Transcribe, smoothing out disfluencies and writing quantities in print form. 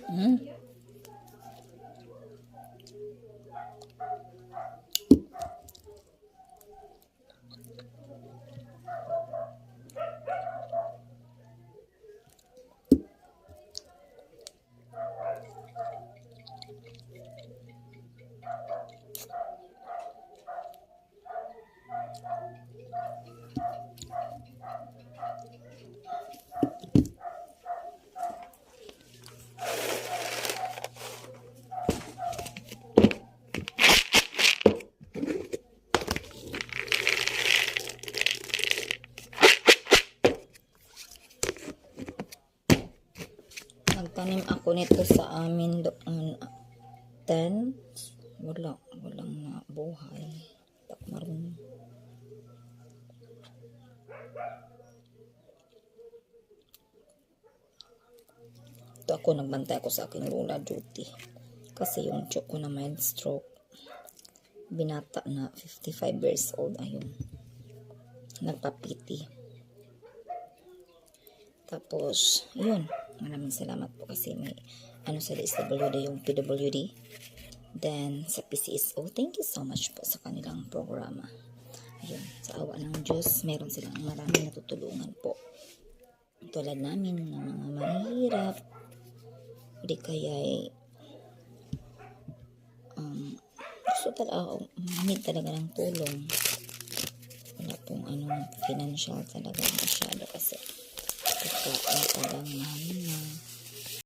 Hmm? Nagtanim ako nito sa amin doon 10. Walang nabuhay. Tak marunong. Ito ako, nagbantay ako sa aking lola duty. Kasi yung tiyok ko na mild stroke. Binata na 55 years old. Ayun. Nagpapiti. Tapos, yun. Maraming salamat po kasi may sa DSWD yung PWD. Then, sa PCSO, thank you so much po sa kanilang programa. Ayun, sa awa ng Diyos, meron silang maraming natutulungan po. Tulad namin ng mga mahirap, di kaya gusto talaga ng tulong. Wala pong financial talaga masyado kasi ito ang tagang mahina.